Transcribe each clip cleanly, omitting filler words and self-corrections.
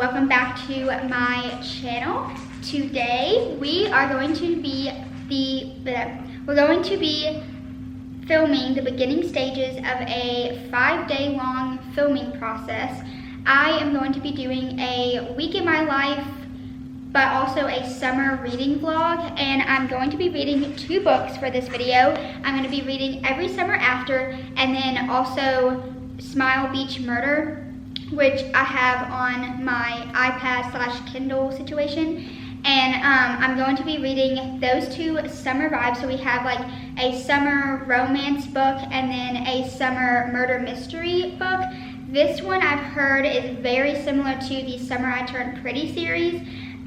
welcome back to my channel. Today we are going to be filming the beginning stages of a 5-day long filming process. I am going to be doing a week in my life, but also a summer reading vlog, and I'm going to be reading 2 books for this video. I'm going to be reading Every Summer After, and then also Smile Beach Murder, which I have on my iPad/Kindle situation. And I'm going to be reading those 2 summer vibes. So we have like a summer romance book and then a summer murder mystery book. This one I've heard is very similar to the Summer I Turned Pretty series.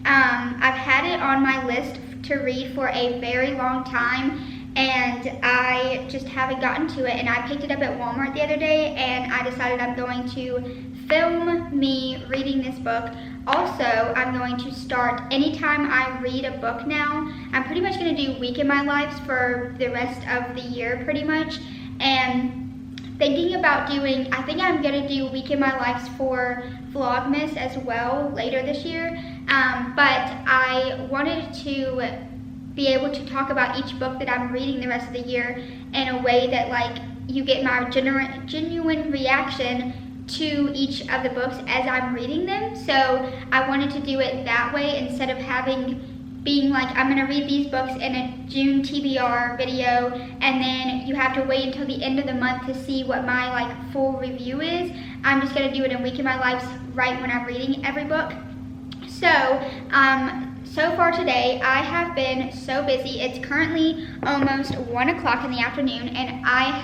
I've had it on my list to read for a very long time, and I just haven't gotten to it. And I picked it up at Walmart the other day, and I decided I'm going to film me reading this book. Also, I'm going to start, anytime I read a book now, I'm pretty much going to do week in my lives for the rest of the year pretty much. And thinking about doing, I think I'm going to do week in my lives for Vlogmas as well later this year. But I wanted to be able to talk about each book that I'm reading the rest of the year in a way that like you get my genuine reaction to each of the books as I'm reading them. So I wanted to do it that way instead of being like, I'm gonna read these books in a June TBR video and then you have to wait until the end of the month to see what my like full review is. I'm just gonna do it in week in my life right when I'm reading every book. So far today, I have been so busy. It's currently almost 1 o'clock in the afternoon, and I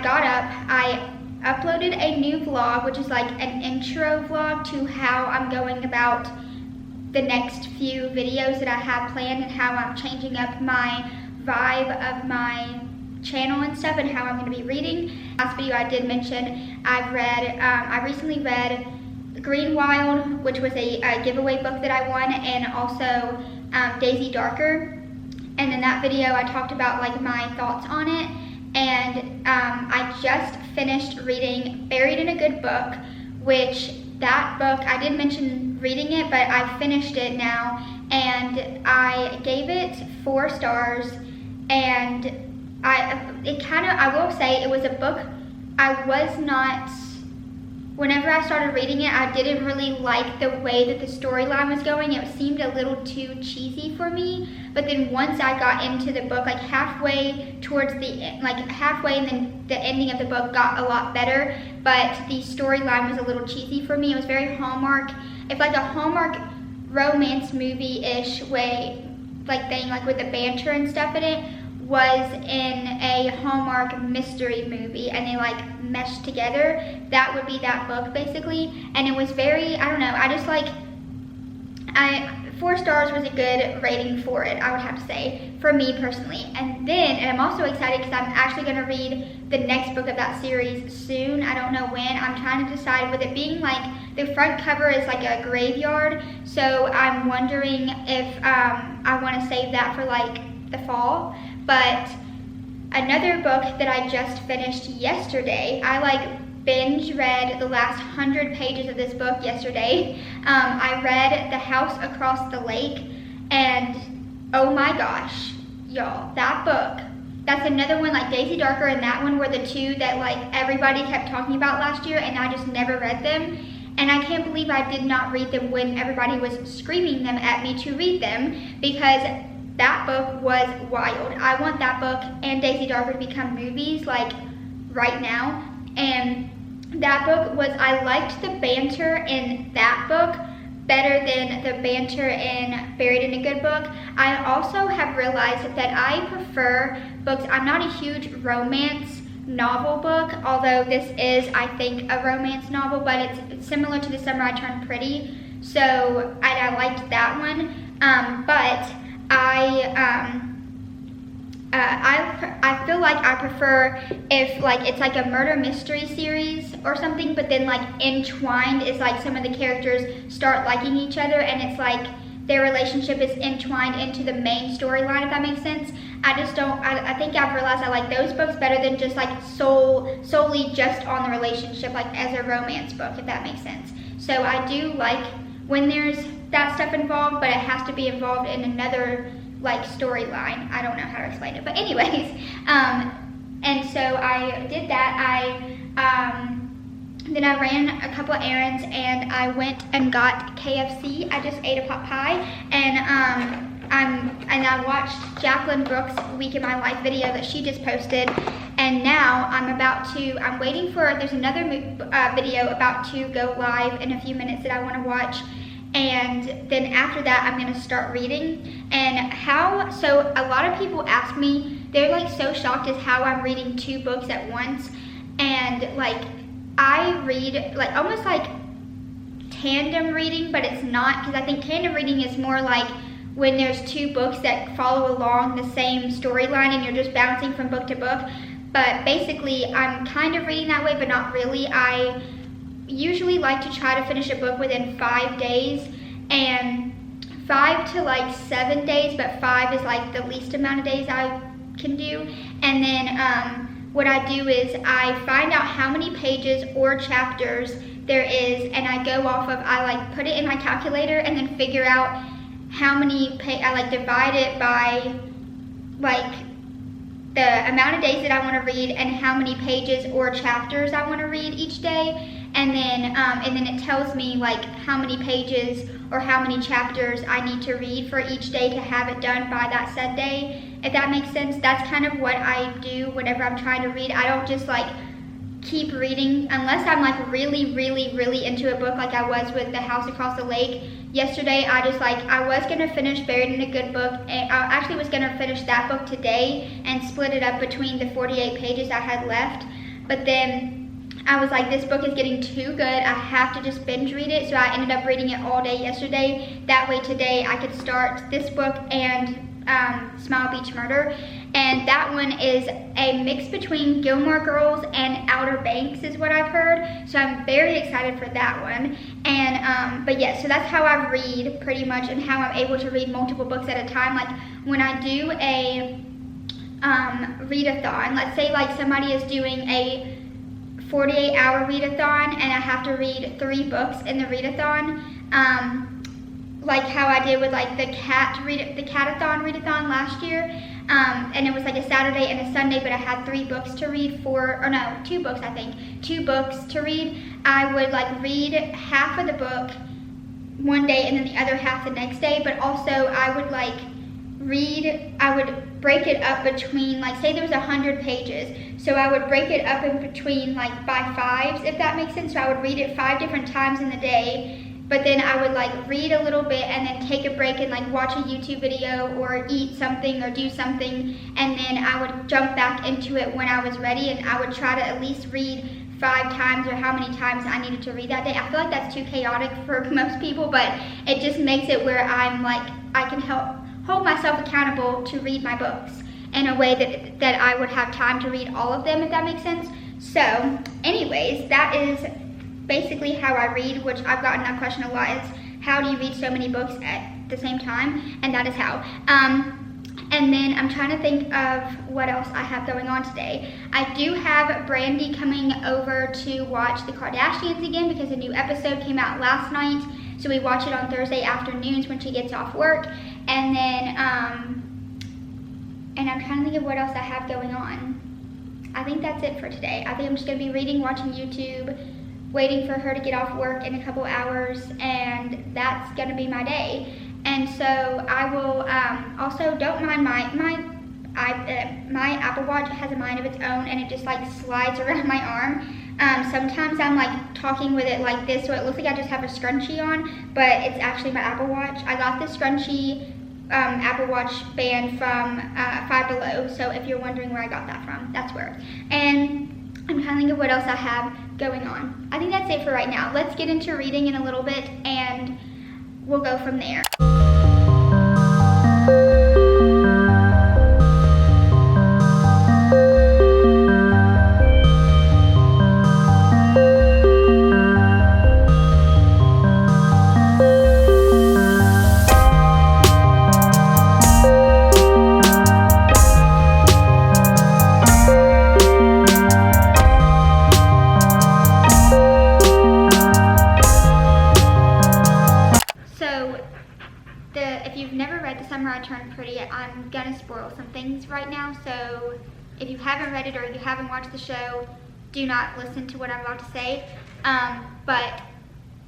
got up, I uploaded a new vlog, which is like an intro vlog to how I'm going about the next few videos that I have planned and how I'm changing up my vibe of my channel and stuff and how I'm going to be reading. Last video I did mention I recently read Green Wild, which was a giveaway book that I won, and also Daisy Darker. And in that video I talked about like my thoughts on it. And I just finished reading Buried in a Good Book, which that book, I did mention reading it, but I finished it now, and I gave it 4 stars. And I will say it was a book whenever I started reading it, I didn't really like the way that the storyline was going. It seemed a little too cheesy for me. But then once I got into the book, like halfway and then the ending of the book got a lot better. But the storyline was a little cheesy for me. It was very Hallmark. It's like a Hallmark romance movie-ish way, like thing, like with the banter and stuff in it, was in a Hallmark mystery movie, and they like meshed together. That would be that book basically. And it was very, I don't know, 4 stars was a good rating for it, I would have to say, for me personally. And I'm also excited because I'm actually going to read the next book of that series soon. I don't know when. I'm trying to decide, with it being like the front cover is like a graveyard, so I'm wondering if I want to save that for like the fall. But another book that I just finished yesterday, I like binge read the last 100 pages of this book yesterday. I read The House Across the Lake, and oh my gosh, y'all, that book, that's another one like Daisy Darker and that one were the 2 that like everybody kept talking about last year, and I just never read them. And I can't believe I did not read them when everybody was screaming them at me to read them, because that book was wild. I want that book and Daisy Darker to become movies like right now. And that book I liked the banter in that book better than the banter in Buried in a Good Book. I also have realized that I prefer books, I'm not a huge romance novel book, although this is, I think, a romance novel, but it's similar to The Summer I Turned Pretty, so I liked that one. But I feel like I prefer if like it's like a murder mystery series or something, but then like entwined is like some of the characters start liking each other and it's like their relationship is entwined into the main storyline, if that makes sense. I just don't, I think I've realized I like those books better than just like solely just on the relationship, like as a romance book, if that makes sense. So I do like when there's that stuff involved, but it has to be involved in another like storyline. I don't know how to explain it, but anyways, and so I did that. Then I ran a couple of errands and I went and got KFC. I just ate a pot pie, and I watched Jacqueline Brooks' Week in My Life video that she just posted, and now I'm waiting for, there's another video about to go live in a few minutes that I want to watch, and then after that I'm going to start reading. And so a lot of people ask me, they're like so shocked as how I'm reading 2 books at once, and like I read like almost like tandem reading, but it's not, because I think tandem reading is more like when there's 2 books that follow along the same storyline and you're just bouncing from book to book. But basically I'm kind of reading that way, but not really. I usually like to try to finish a book within 5 days, and 5 to like 7 days, but 5 is like the least amount of days I can do. And then what I do is I find out how many pages or chapters there is, and I go off of, I like put it in my calculator and then figure out how many, I like divide it by like the amount of days that I want to read and how many pages or chapters I want to read each day. And then it tells me like how many pages or how many chapters I need to read for each day to have it done by that said day, if that makes sense. That's kind of what I do whenever I'm trying to read. I don't just like keep reading unless I'm like really, really, really into a book, like I was with The House Across the Lake. Yesterday, I was gonna finish Buried in a Good Book, and I actually was gonna finish that book today and split it up between the 48 pages I had left. But then I was like, this book is getting too good, I have to just binge read it. So I ended up reading it all day yesterday. That way today I could start this book and Smile Beach Murder. And that one is a mix between Gilmore Girls and Outer Banks is what I've heard. So I'm very excited for that one. And but yeah, so that's how I read pretty much, and how I'm able to read multiple books at a time. Like when I do a readathon, let's say like somebody is doing a 48-hour readathon and I have to read 3 books in the readathon, like how I did with like the catathon readathon last year, and it was like a Saturday and a Sunday, but I had 3 books to read 2 books, I think, 2 books to read. I would like read half of the book one day and then the other half the next day, but also I would like I would break it up between, like say there was 100 pages, so I would break it up in between like by 5s, if that makes sense. So I would read it 5 different times in the day, but then I would like read a little bit and then take a break and like watch a YouTube video or eat something or do something, and then I would jump back into it when I was ready, and I would try to at least read 5 times or how many times I needed to read that day. I feel like that's too chaotic for most people, but it just makes it where I'm like, I can hold myself accountable to read my books in a way that I would have time to read all of them, if that makes sense. So anyways, that is basically how I read, which I've gotten that question a lot, is how do you read so many books at the same time? And that is how. And then I'm trying to think of what else I have going on today. I do have Brandy coming over to watch The Kardashians again because a new episode came out last night. So we watch it on Thursday afternoons when she gets off work. And then, and I'm trying to think of what else I have going on. I think that's it for today. I think I'm just gonna be reading, watching YouTube, waiting for her to get off work in a couple hours, and that's gonna be my day. And so I will also, don't mind my Apple Watch has a mind of its own, and it just like slides around my arm. Sometimes I'm like talking with it like this, so it looks like I just have a scrunchie on, but it's actually my Apple Watch. I got this scrunchie Apple Watch band from Five Below, so if you're wondering where I got that from, that's where. And I'm trying to think of what else I have going on. I think that's it for right now. Let's get into reading in a little bit, and we'll go from there. you've never read The Summer I Turned Pretty, I'm gonna spoil some things right now, so if you haven't read it or you haven't watched the show, do not listen to what I'm about to say. But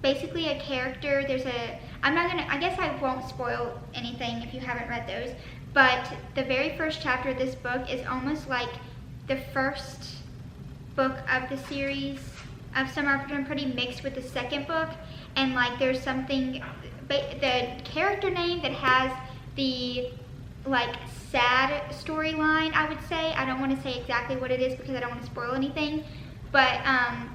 basically a character, I guess I won't spoil anything if you haven't read those, but the very first chapter of this book is almost like the first book of the series of Summer I Turned Pretty mixed with the second book, and like there's something, the character name that has the like sad storyline, I would say. I don't want to say exactly what it is because I don't want to spoil anything, but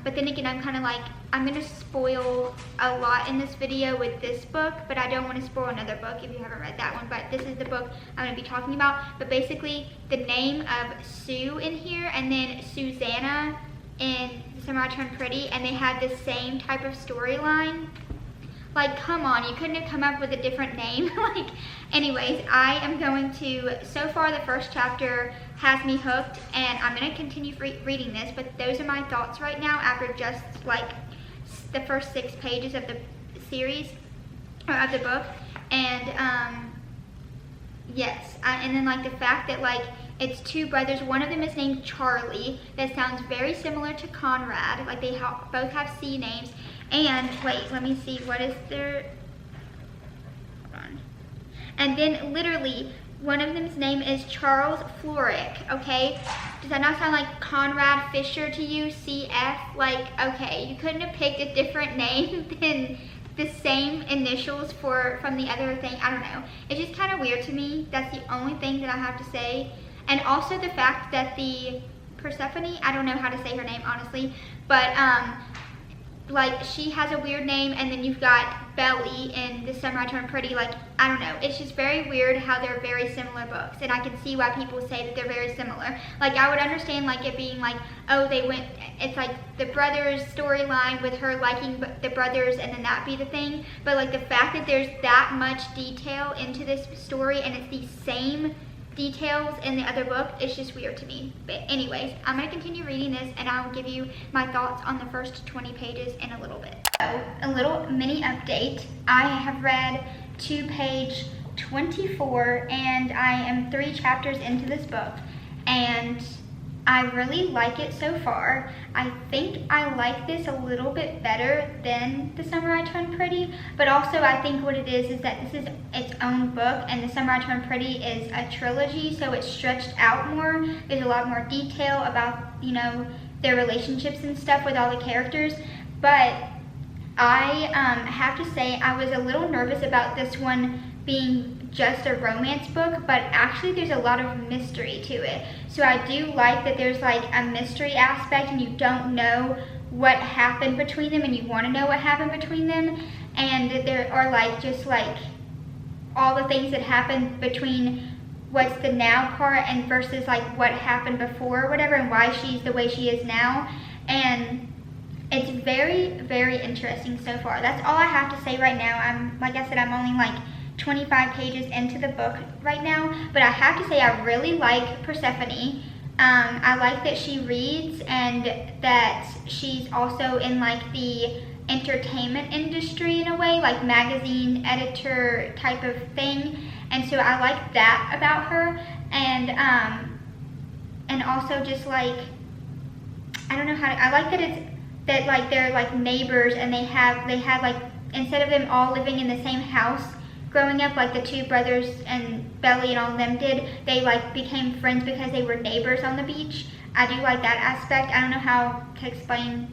then again, I'm kind of like, I'm going to spoil a lot in this video with this book, but I don't want to spoil another book if you haven't read that one. But this is the book I'm going to be talking about. But basically, the name of Sue in here, and then Susanna in The Summer I Turned Pretty, and they have the same type of storyline. Like, come on, you couldn't have come up with a different name. Like, anyways, I am going to, so far the first chapter has me hooked, and I'm going to continue reading this, but those are my thoughts right now after just like the first 6 pages of the series, or of the book. And yes, and then like the fact that like it's 2 brothers, one of them is named Charlie, that sounds very similar to Conrad, like they both have C names. And wait, let me see, what is their, hold on. And then literally, one of them's name is Charles Florrick, okay? Does that not sound like Conrad Fisher to you, CF? Like, okay, you couldn't have picked a different name than the same initials from the other thing. I don't know. It's just kind of weird to me. That's the only thing that I have to say. And also the fact that the Persephone, I don't know how to say her name, honestly, but like she has a weird name, and then you've got Belly in The Summer I Turned Pretty. Like, I don't know, it's just very weird how they're very similar books, and I can see why people say that they're very similar. Like, I would understand like it being like, oh, it's like the brothers storyline with her liking the brothers, and then that be the thing. But like the fact that there's that much detail into this story, and it's the same details in the other book, it's just weird to me. But anyways, I'm going to continue reading this, and I'll give you my thoughts on the first 20 pages in a little bit. So, a little mini update. I have read to page 24, and I am 3 chapters into this book, and I really like it so far. I think I like this a little bit better than The Summer I Turned Pretty, but also I think what it is that this is its own book, and The Summer I Turned Pretty is a trilogy, so it's stretched out more. There's a lot more detail about, you know, their relationships and stuff with all the characters. But I have to say I was a little nervous about this one being just a romance book, but actually there's a lot of mystery to it. So I do like that there's like a mystery aspect, and you don't know what happened between them, and you want to know what happened between them. And there are like just like all the things that happened between what's the now part and versus like what happened before or whatever, and why she's the way she is now. And it's very, very interesting so far. That's all I have to say right now. Like I said, I'm only like 25 pages into the book right now, but I have to say I really like Persephone. I like that she reads, and that she's also in like the entertainment industry in a way, like magazine editor type of thing, and so I like that about her. And also just like, I don't know how to, I like that like they're like neighbors, and they had like, instead of them all living in the same house growing up, like the 2 brothers and Belly and all of them did, they like became friends because they were neighbors on the beach. I do like that aspect. I don't know how to explain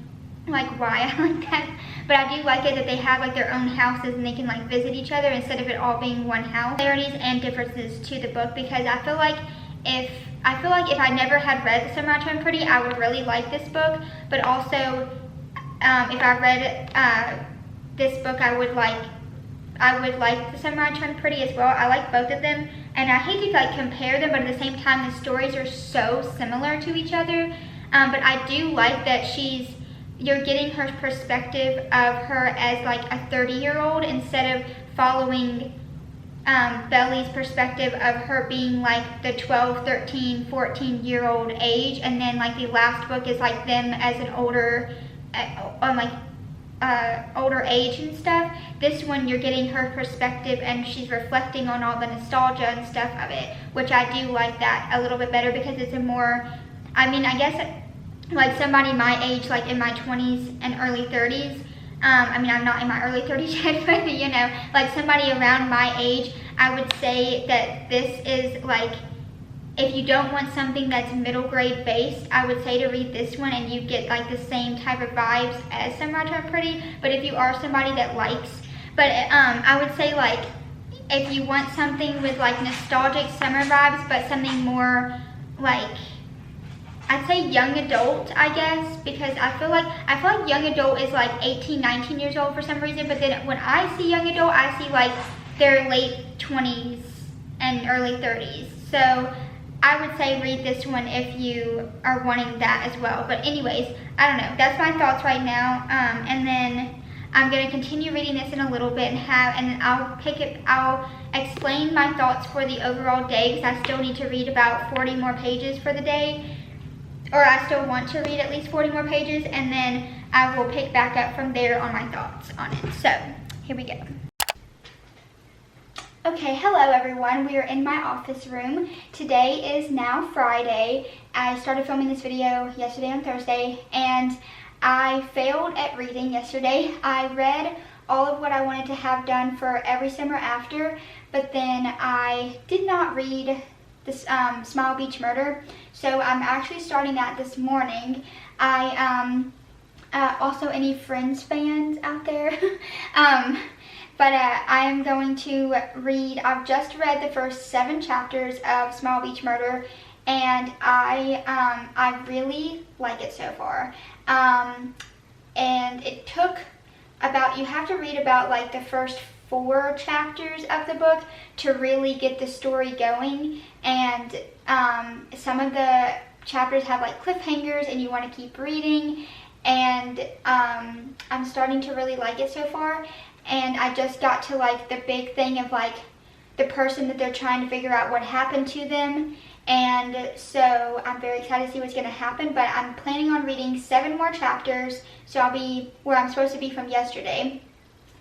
like why I like that, but I do like it that they have like their own houses, and they can like visit each other instead of it all being one house. Similarities and differences to the book, because I feel like if I never had read The Summer I Turned Pretty, I would really like this book. But also, if I read this book, I would like The Summer I Turned Pretty as well. I like both of them, and I hate to like compare them, but at the same time the stories are so similar to each other. But I do like that you're getting her perspective of her as like a 30-year-old instead of following Belly's perspective of her being like the 12, 13, 14-year-old age, and then like the last book is like them as an older, like older age and stuff. This one, you're getting her perspective and she's reflecting on all the nostalgia and stuff of it, which I do like that a little bit better because it's a more, I mean, I guess like somebody my age, like in my 20s and early 30s, I mean, I'm not in my early 30s yet, but you know, like somebody around my age, I would say that this is like, if you don't want something that's middle grade based, I would say to read this one and you get like the same type of vibes as Summer Turned Pretty. But if you are somebody that likes, but I would say like, if you want something with like nostalgic summer vibes, but something more like, I'd say young adult, I guess, because I feel like young adult is like 18, 19 years old for some reason, but then when I see young adult, I see like their late 20s and early 30s. So I would say read this one if you are wanting that as well. But anyways, I don't know. That's my thoughts right now. And then I'm going to continue reading this in a little bit and then I'll explain my thoughts for the overall day because I still need to read about 40 more pages for the day. Or I still want to read at least 40 more pages, and then I will pick back up from there on my thoughts on it. So, here we go. Okay, hello everyone. We are in my office room. Today is now Friday. I started filming this video yesterday on Thursday, and I failed at reading yesterday. I read all of what I wanted to have done for every summer after, but then I did not read this Smile Beach Murder, so I'm actually starting that this morning. Also any Friends fans out there, but I am going to read, I've just read the first 7 chapters of Smile Beach Murder, and I really like it so far. And it took about, you have to read about like the first 4 chapters of the book to really get the story going, and some of the chapters have like cliffhangers and you want to keep reading, and I'm starting to really like it so far. And I just got to like the big thing of like the person that they're trying to figure out what happened to them, and so I'm very excited to see what's going to happen. But I'm planning on reading 7 more chapters, so I'll be where I'm supposed to be from yesterday.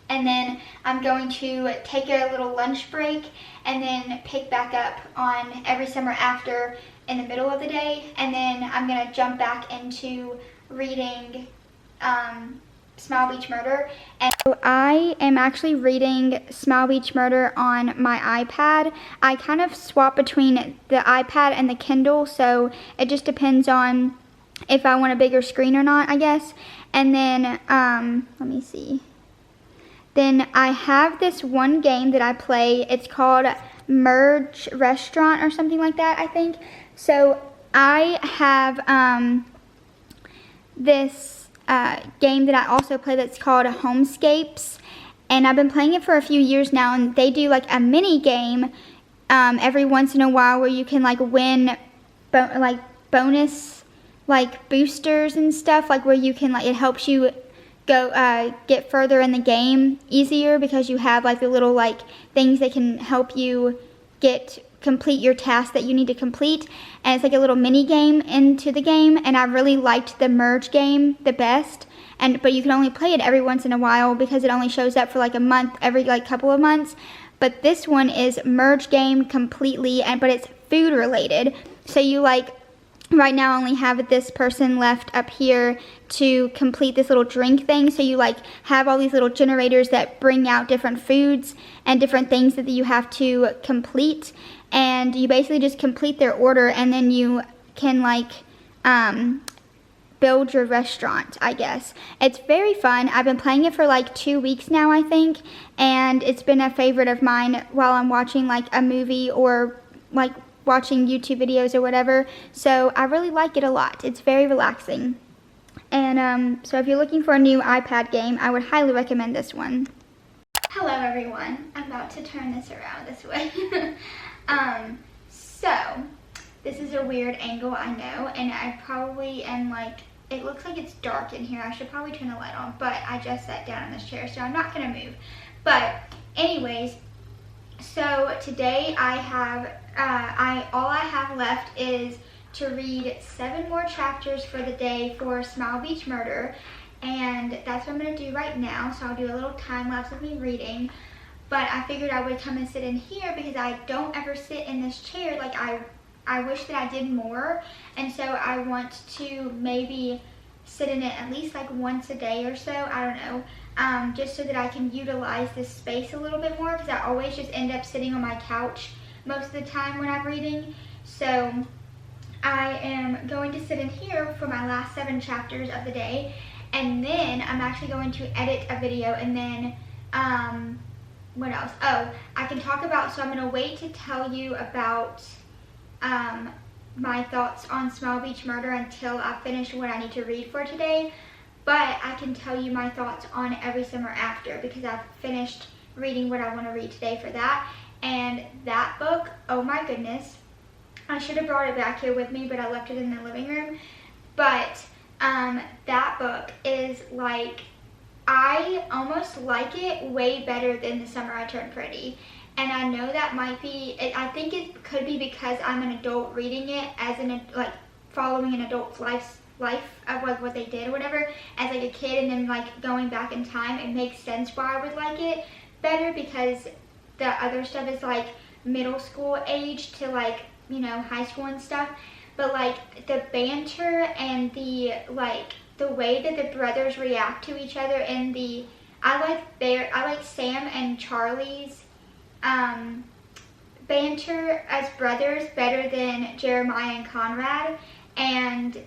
And then I'm going to take a little lunch break and then pick back up on every summer after in the middle of the day. And then I'm going to jump back into reading Smile Beach Murder. And so I am actually reading Smile Beach Murder on my iPad. I kind of swap between the iPad and the Kindle, so it just depends on if I want a bigger screen or not, I guess. And then, let me see. Then I have this one game that I play. It's called Merge Restaurant or something like that, I think. So I have this game that I also play that's called Homescapes. And I've been playing it for a few years now, and they do like a mini game every once in a while where you can like win bonus like boosters and stuff, like where you can like, it helps you go get further in the game easier because you have like the little like things that can help you complete your task that you need to complete, and it's like a little mini game into the game. And I really liked the Merge game the best, but you can only play it every once in a while because it only shows up for like a month, every like couple of months. But this one is Merge game completely, but it's food related, so you like right now I only have this person left up here to complete this little drink thing. So you like have all these little generators that bring out different foods and different things that you have to complete. And you basically just complete their order, and then you can like build your restaurant, I guess. It's very fun. I've been playing it for like 2 weeks now, I think. And it's been a favorite of mine while I'm watching like a movie or like watching YouTube videos or whatever. So I really like it a lot. It's very relaxing. And so if you're looking for a new iPad game, I would highly recommend this one. Hello everyone. I'm about to turn this around this way. So this is a weird angle, I know, and I probably am like, it looks like it's dark in here. I should probably turn the light on, but I just sat down in this chair, so I'm not gonna move. But anyways, so today I have all I have left is to read 7 more chapters for the day for Smile Beach Murder, and that's what I'm going to do right now. So I'll do a little time lapse of me reading. But I figured I would come and sit in here because I don't ever sit in this chair. Like I wish that I did more, and so I want to maybe sit in it at least like once a day or so. I don't know, just so that I can utilize this space a little bit more, because I always just end up sitting on my couch most of the time when I'm reading. So I am going to sit in here for my last 7 chapters of the day, and then I'm actually going to edit a video, and then what else? Oh, I can talk about, so I'm going to wait to tell you about my thoughts on Smile Beach Murder until I finish what I need to read for today. But I can tell you my thoughts on Every Summer After, because I've finished reading what I want to read today for that. And that book, oh my goodness, I should have brought it back here with me, but I left it in the living room. But that book is like, I almost like it way better than The Summer I Turned Pretty. And I know that might be, I think it could be because I'm an adult reading it as like following an adult's life of like what they did or whatever as like a kid, and then like going back in time, it makes sense why I would like it better, because the other stuff is like middle school age to like, you know, high school and stuff. But like the banter and the like the way that the brothers react to each other, and I like Sam and Charlie's banter as brothers better than Jeremiah and Conrad. And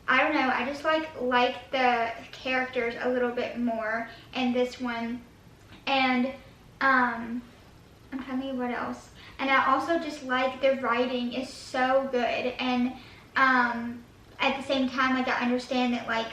I don't know, I just like the characters a little bit more in this one. And I'm trying to think what else. And I also just like the writing is so good, and at the same time, like I understand that, like,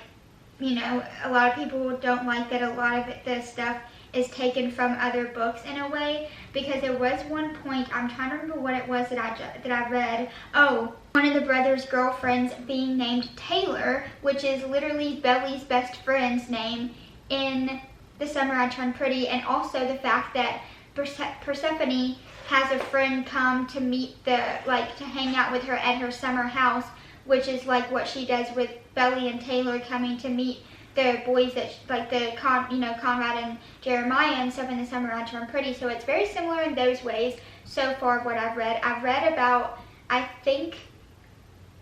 you know, a lot of people don't like that a lot of the stuff is taken from other books in a way, because there was one point, I'm trying to remember what it was that I read. Oh, one of the brothers' girlfriends being named Taylor, which is literally Belly's best friend's name in The Summer I Turned Pretty, and also the fact that Persephone has a friend come to meet to hang out with her at her summer house, which is like what she does with Belly and Taylor coming to meet the boys that like Conrad and Jeremiah and stuff in The Summer I Turned Pretty. So it's very similar in those ways so far of what I've read. I've read about, I think,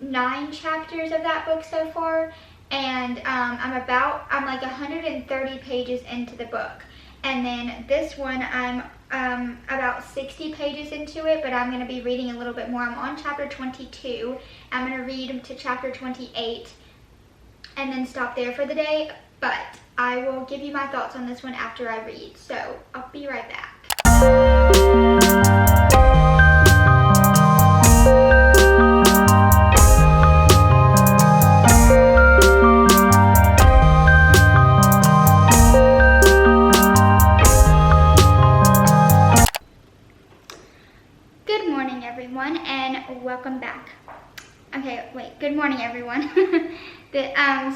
9 chapters of that book so far, and I'm like 130 pages into the book. And then this one, I'm about 60 pages into it, but I'm going to be reading a little bit more. I'm on chapter 22. I'm going to read to chapter 28 and then stop there for the day. But I will give you my thoughts on this one after I read. So I'll be right back. And welcome back. Okay, wait, good morning everyone.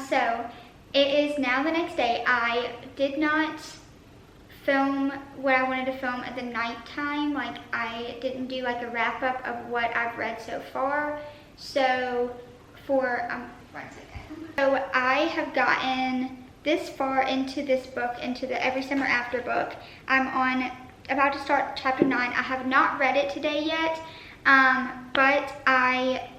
So it is now the next day. I did not film what I wanted to film at the nighttime. Like, I didn't do like a wrap up of what I've read so far. So for, 1 second. So I have gotten this far into this book, into the Every Summer After book. I'm about to start chapter 9. I have not read it today yet. But I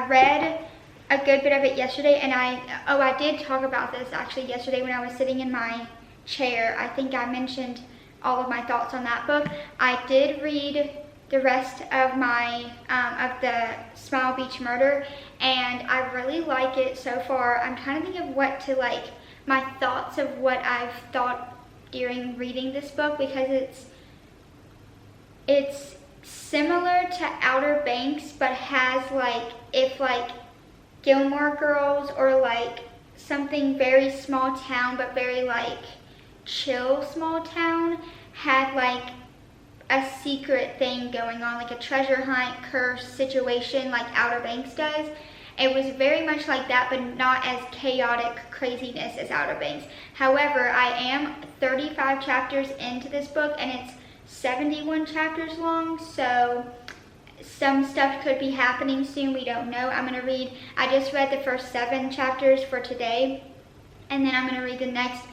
read a good bit of it yesterday, and I did talk about this actually yesterday when I was sitting in my chair. I think I mentioned all of my thoughts on that book. I did read the rest of my, of the Smile Beach Murder, and I really like it so far. I'm trying to think of what to like, my thoughts of what I've thought during reading this book, because it's similar to Outer Banks, but has like, if like Gilmore Girls or like something very small town but very like chill small town had like a secret thing going on, like a treasure hunt curse situation like Outer Banks does. It was very much like that, but not as chaotic craziness as Outer Banks. However, I am 35 chapters into this book, and it's 71 chapters long, so some stuff could be happening soon. We don't know. I just read the first 7 chapters for today, and then I'm gonna read the next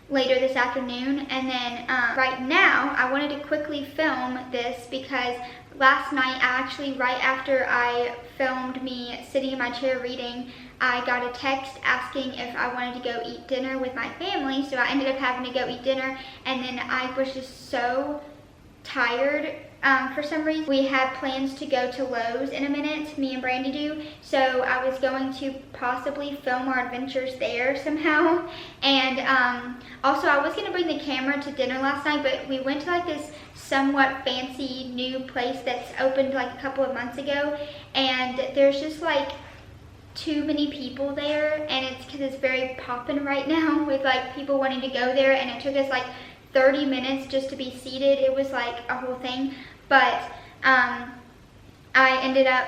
later this afternoon. And then right now, I wanted to quickly film this because last night, right after I filmed me sitting in my chair reading, I got a text asking if I wanted to go eat dinner with my family. So I ended up having to go eat dinner, and then I was just so tired for some reason. We have plans to go to Lowe's in a minute, me and Brandy do. So I was going to possibly film our adventures there somehow. And also I was gonna bring the camera to dinner last night, but we went to like this somewhat fancy new place that's opened like a couple of months ago. And there's just like too many people there, and it's because it's very poppin' right now with like people wanting to go there, and it took us like 30 minutes just to be seated. It was like a whole thing. But I ended up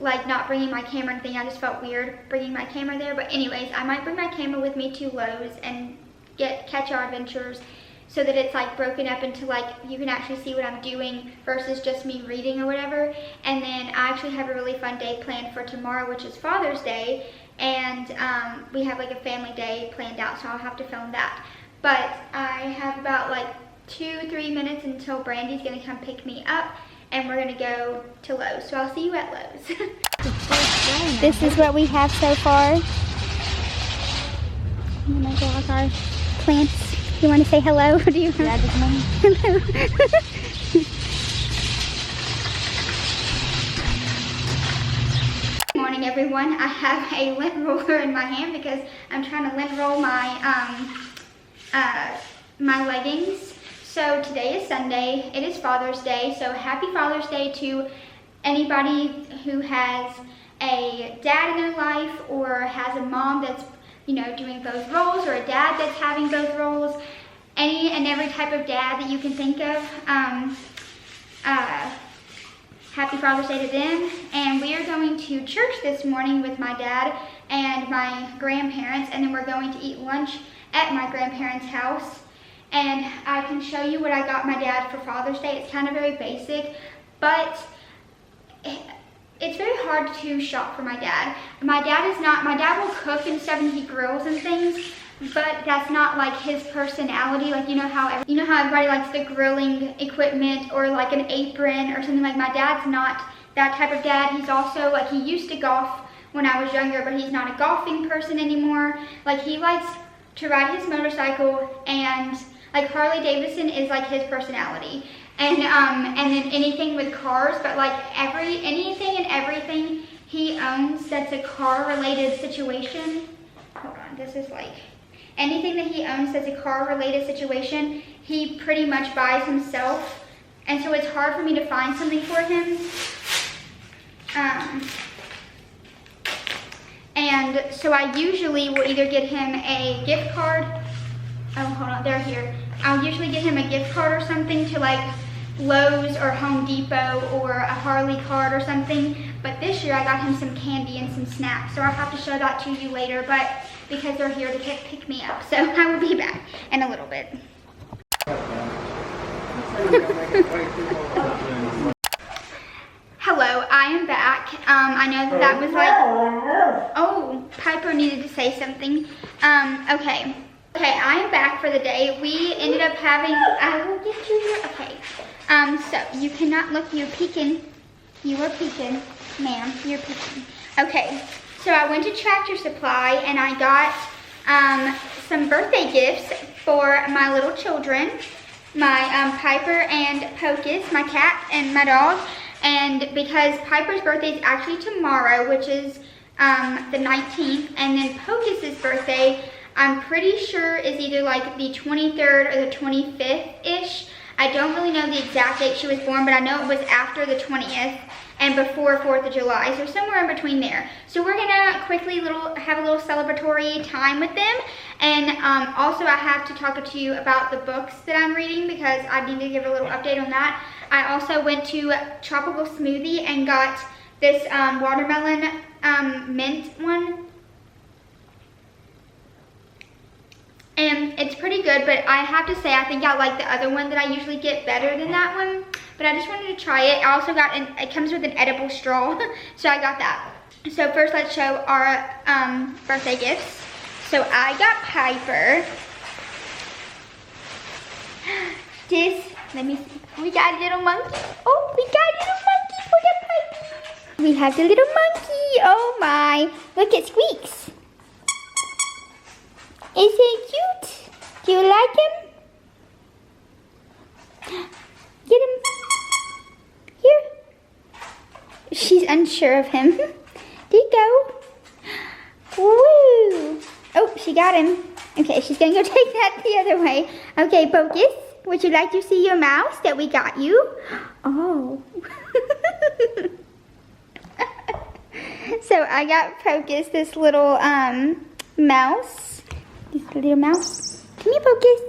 like not bringing my camera and thing. I just felt weird bringing my camera there. But anyways, I might bring my camera with me to Lowe's and catch our adventures, so that it's like broken up into like, you can actually see what I'm doing versus just me reading or whatever. And then I actually have a really fun day planned for tomorrow, which is Father's Day. And we have like a family day planned out, so I'll have to film that. But I have about like 2-3 minutes until Brandy's gonna come pick me up, and we're gonna go to Lowe's. So I'll see you at Lowe's. This is what we have so far. Oh my God, our plants. You want to say hello? Do you? Yeah, just hello. Good morning, everyone. I have a lint roller in my hand because I'm trying to lint roll my my leggings. So today is Sunday. It is Father's Day. So happy Father's Day to anybody who has a dad in their life or has a mom that's, you know, doing both roles, or a dad that's having both roles. Any and every type of dad that you can think of. Happy Father's Day to them. And we are going to church this morning with my dad and my grandparents, and then we're going to eat lunch at my grandparents' house. And I can show you what I got my dad for Father's Day. It's kind of very basic, but it's very hard to shop for my dad. My dad will cook and stuff, and he grills and things, but that's not like his personality. Like, you know how everybody likes the grilling equipment or like an apron or something. Like, my dad's not that type of dad. He's also like, he used to golf when I was younger, but he's not a golfing person anymore. Like, he likes to ride his motorcycle, and like Harley Davidson is like his personality. And then anything with cars, but like anything and everything he owns that's a car related situation. Hold on, this is like anything that he owns that's a car related situation, he pretty much buys himself. And so it's hard for me to find something for him. And so I usually will either get him a gift card. Oh, hold on, they're here. I'll usually get him a gift card or something to like Lowe's or Home Depot or a Harley card or something. But this year I got him some candy and some snacks. So I'll have to show that to you later, but because they're here to pick me up. So I will be back in a little bit. Hello, I am back. I know that was like, oh, Piper needed to say something. Okay, I am back for the day. We ended up having, I will get you here, okay. So you cannot look, you're peeking. You are peeking, ma'am, you're peeking. Okay, so I went to Tractor Supply and I got some birthday gifts for my little children. My Piper and Pocus, my cat and my dog. And because Piper's birthday is actually tomorrow, which is the 19th, and then Pocus's birthday, I'm pretty sure is either like the 23rd or the 25th-ish. I don't really know the exact date she was born, but I know it was after the 20th and before 4th of July, so somewhere in between there. So we're gonna quickly have a little celebratory time with them. And also I have to talk to you about the books that I'm reading because I need to give a little update on that. I also went to Tropical Smoothie and got this watermelon mint one. And it's pretty good, but I have to say I think I like the other one that I usually get better than that one. But I just wanted to try it. I also got, it comes with an edible straw, so I got that. So first let's show our birthday gifts. So I got Piper. Let me see. We got a little monkey. Oh, we got a little monkey for the Piper. We have the little monkey. Oh my. Look at Squeaks. Is he cute? Do you like him? Get him. Here. She's unsure of him. There you go. Woo. Oh, she got him. Okay, she's gonna go take that the other way. Okay, Pocus, would you like to see your mouse that we got you? Oh. So I got Pocus this little mouse. This little mouse. Come here, Pocus.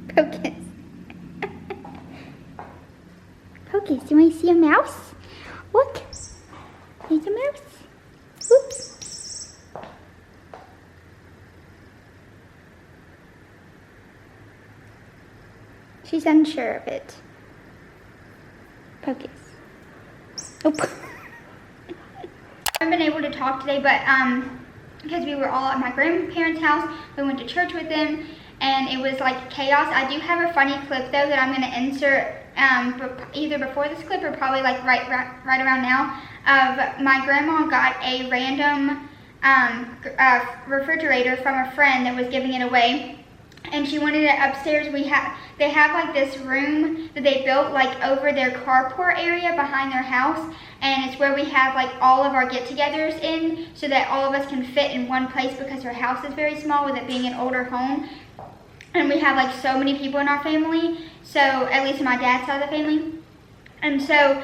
Pocus. Pocus, do you want to see a mouse? Look. There's a mouse. Oops. She's unsure of it. Pocus. Oh. I haven't been able to talk today, but because we were all at my grandparents' house, we went to church with them, and it was like chaos. I do have a funny clip though that I'm gonna insert either before this clip or probably like right around now. Of my grandma got a random refrigerator from a friend that was giving it away, and she wanted it upstairs. They have like this room that they built like over their carport area behind their house, and it's where we have like all of our get-togethers in, so that all of us can fit in one place because her house is very small with it being an older home, and we have like so many people in our family, so at least in my dad's side of the family. And so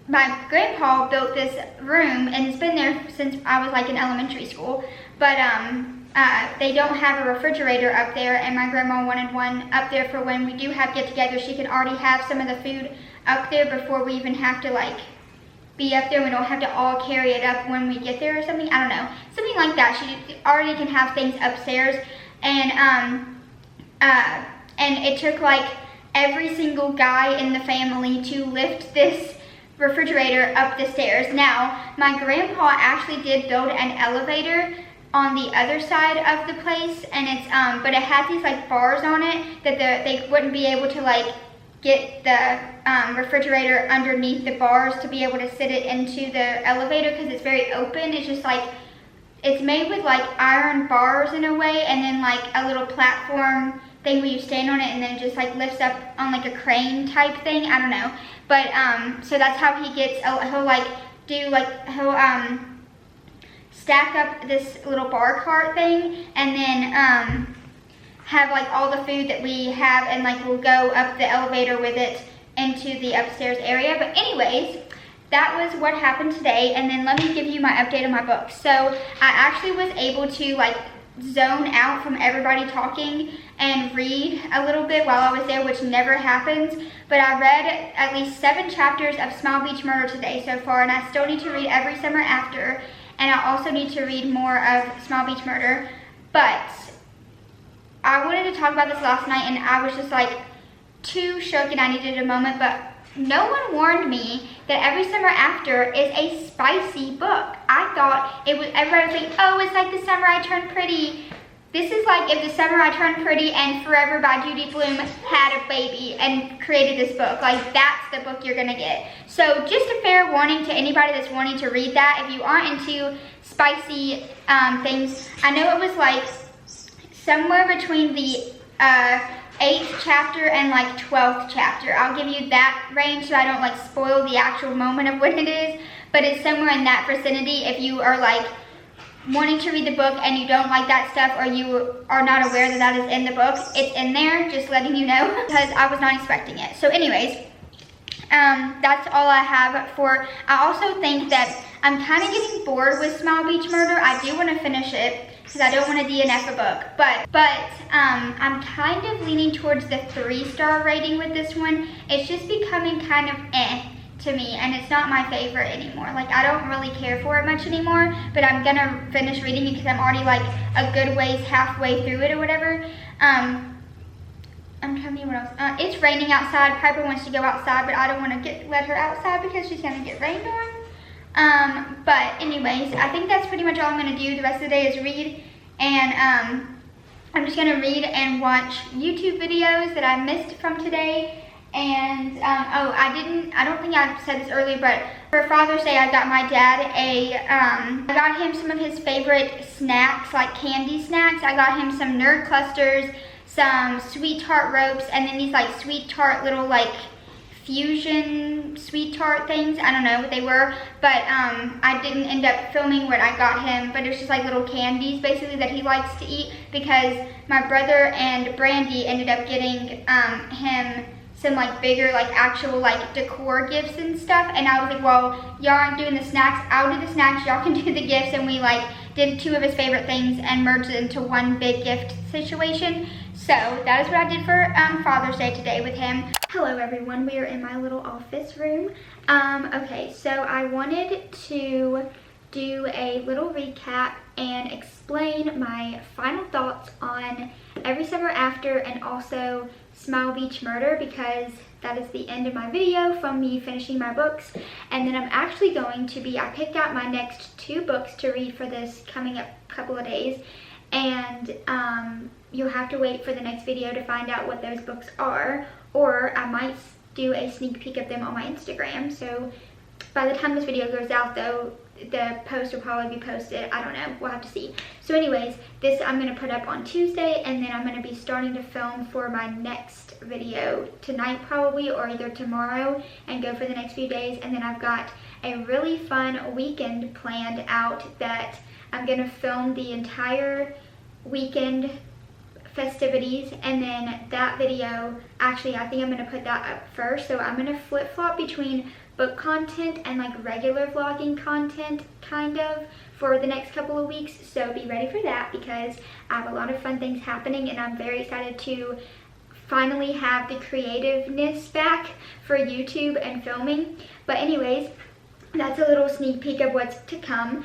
my grandpa built this room, and it's been there since I was like in elementary school, but they don't have a refrigerator up there, and my grandma wanted one up there for when we do have get-together. She can already have some of the food up there before we even have to like be up there. We don't have to all carry it up when we get there or something. I don't know, something like that. She already can have things upstairs, and it took like every single guy in the family to lift this refrigerator up the stairs. Now, my grandpa actually did build an elevator on the other side of the place, and it's but it has these like bars on it that they wouldn't be able to like get the refrigerator underneath the bars to be able to sit it into the elevator, because it's very open. It's just like, it's made with like iron bars in a way, and then like a little platform thing where you stand on it, and then it just like lifts up on like a crane type thing. I don't know, but so that's how he gets. He'll like do like he'll stack up this little bar cart thing, and then have like all the food that we have, and like we'll go up the elevator with it into the upstairs area. But anyways, that was what happened today. And then let me give you my update on my book. So I actually was able to like zone out from everybody talking and read a little bit while I was there, which never happens. But I read at least 7 chapters of Small Beach Murder today so far, and I still need to read Every Summer After, and I also need to read more of Small Beach Murder. But I wanted to talk about this last night, and I was just like too shook, and I needed a moment. But no one warned me that Every Summer After is a spicy book. I thought it was, everybody was like, oh, it's like The Summer I Turned Pretty. This is like if The Summer I Turned Pretty and Forever by Judy Blume had a baby and created this book. Like, that's the book you're gonna get. So just a fair warning to anybody that's wanting to read that. If you aren't into spicy things, I know it was like somewhere between the 8th chapter and like 12th chapter. I'll give you that range so I don't like spoil the actual moment of when it is, but it's somewhere in that vicinity. If you are like wanting to read the book and you don't like that stuff, or you are not aware that that is in the book, it's in there, just letting you know, because I was not expecting it. So anyways, that's all I have for. I also think that I'm kind of getting bored with Small Beach Murder. I do want to finish it because I don't want to DNF a book, but I'm kind of leaning towards the 3-star rating with this one. It's just becoming kind of to me, and it's not my favorite anymore. Like, I don't really care for it much anymore, but I'm gonna finish reading it because I'm already like a good ways halfway through it or whatever. I'm trying to think what else. It's raining outside. Piper wants to go outside, but I don't want to let her outside because she's gonna get rained on. But anyways, I think that's pretty much all I'm gonna do. The rest of the day is read, and I'm just gonna read and watch YouTube videos that I missed from today. And oh, I don't think I said this earlier, but for Father's Day, I got my dad I got him some of his favorite snacks, like candy snacks. I got him some Nerd Clusters, some Sweet Tart Ropes, and then these like Sweet Tart little like fusion Sweet Tart things. I don't know what they were, but I didn't end up filming what I got him, but it was just like little candies basically that he likes to eat, because my brother and Brandy ended up getting him some like bigger, like actual like decor gifts and stuff, and I was like, well, y'all aren't doing the snacks, I'll do the snacks, y'all can do the gifts. And we like did 2 of his favorite things and merged it into one big gift situation. So that is what I did for Father's Day today with him. Hello everyone, we are in my little office room. Okay, so I wanted to do a little recap and explain my final thoughts on Every Summer After and also Smile Beach Murder, because that is the end of my video from me finishing my books. And then I'm actually going to be, I picked out my next 2 books to read for this coming up couple of days, and you'll have to wait for the next video to find out what those books are, or I might do a sneak peek of them on my Instagram. So by the time this video goes out though, the post will probably be posted. I don't know, we'll have to see. So anyways, this I'm gonna put up on Tuesday, and then I'm gonna be starting to film for my next video tonight probably, or either tomorrow, and go for the next few days. And then I've got a really fun weekend planned out that I'm gonna film the entire weekend festivities, and then that video, actually I think I'm gonna put that up first. So I'm gonna flip-flop between book content and like regular vlogging content kind of for the next couple of weeks. So be ready for that, because I have a lot of fun things happening, and I'm very excited to finally have the creativeness back for YouTube and filming. But anyways, that's a little sneak peek of what's to come.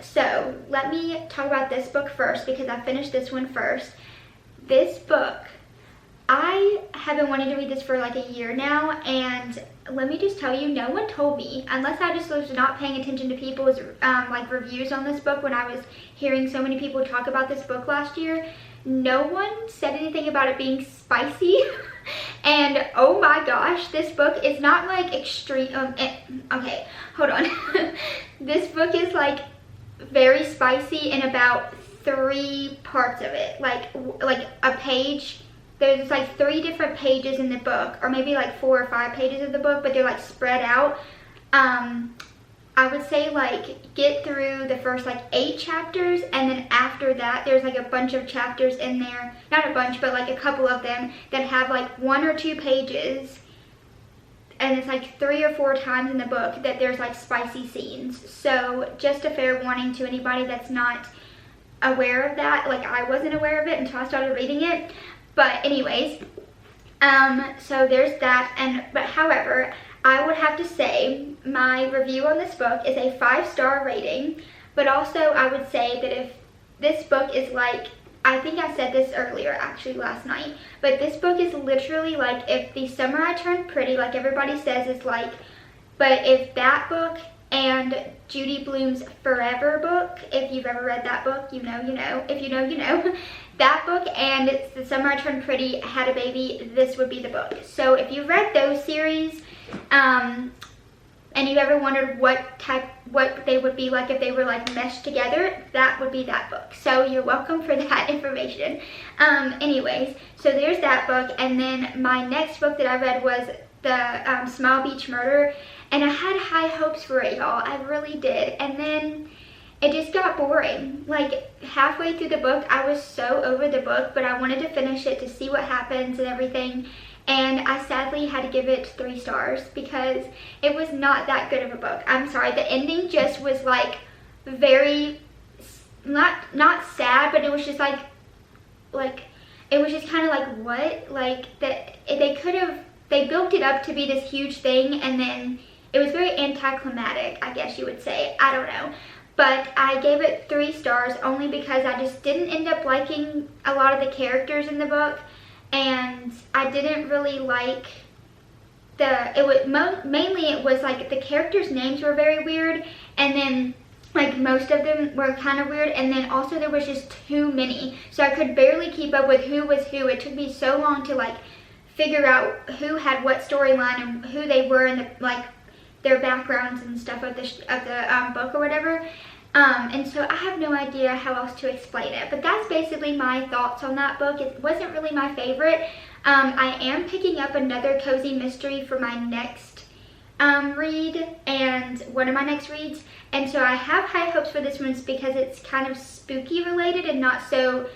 So let me talk about this book first, because I finished this one first. This book, I have been wanting to read this for like a year now, and let me just tell you, no one told me, unless I just was not paying attention to people's like reviews on this book when I was hearing so many people talk about this book last year. No one said anything about it being spicy. And oh my gosh, this book is not like extreme, okay, hold on. This book is like very spicy in about 3 parts of it, like a page. There's like 3 different pages in the book, or maybe like 4 or 5 pages of the book, but they're like spread out. I would say like get through the first like 8 chapters, and then after that there's like a bunch of chapters in there, not a bunch, but like a couple of them that have like 1 or 2 pages, and it's like 3 or 4 times in the book that there's like spicy scenes. So just a fair warning to anybody that's not aware of that. Like I wasn't aware of it until I started reading it. But anyways, so there's that. But however, I would have to say my review on this book is a 5-star rating. But also I would say that if this book is like, I think I said this earlier actually last night, but this book is literally like if The Summer I Turned Pretty, like everybody says, is like, but if that book and Judy Blume's Forever book, if you've ever read that book, you know, you know. If you know, you know. That book and The Summer I Turned Pretty had a baby, this would be the book. So if you've read those series, and you've ever wondered what they would be like if they were like meshed together, that would be that book. So you're welcome for that information. Anyways, so there's that book. And then my next book that I read was the Smile Beach Murder, and I had high hopes for it, y'all. I really did. And then it just got boring. Like halfway through the book, I was so over the book, but I wanted to finish it to see what happens and everything. And I sadly had to give it 3 stars because it was not that good of a book. I'm sorry, the ending just was like very, not sad, but it was just like it was just kind of like, what? Like that they built it up to be this huge thing, and then it was very anticlimactic, I guess you would say. I don't know. But I gave it 3 stars only because I just didn't end up liking a lot of the characters in the book. And I didn't really like mainly it was like the characters' names were very weird, and then like most of them were kind of weird, and then also there was just too many, so I could barely keep up with who was who. It took me so long to like figure out who had what storyline and who they were and like their backgrounds and stuff of the book or whatever. And so I have no idea how else to explain it, but that's basically my thoughts on that book. It wasn't really my favorite. I am picking up another cozy mystery for my next read, and one of my next reads, and so I have high hopes for this one because it's kind of spooky related and not so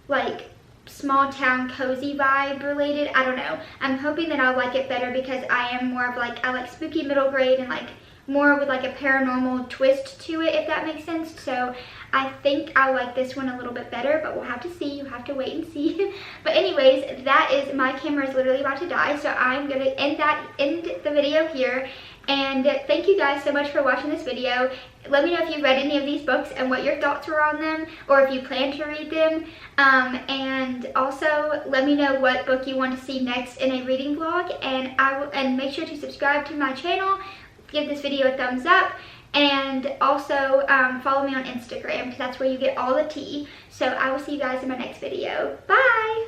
like small town cozy vibe related. I don't know. I'm hoping that I'll like it better because I am more of like, I like spooky middle grade and like more with like a paranormal twist to it, if that makes sense. So I think I'll like this one a little bit better, but we'll have to see. You have to wait and see. But anyways, that is, my camera is literally about to die, so I'm gonna end the video here. And thank you guys so much for watching this video. Let me know if you read any of these books and what your thoughts were on them, or if you plan to read them. And also let me know what book you want to see next in a reading vlog, and make sure to subscribe to my channel, give this video a thumbs up, and also follow me on Instagram because that's where you get all the tea. So I will see you guys in my next video. Bye!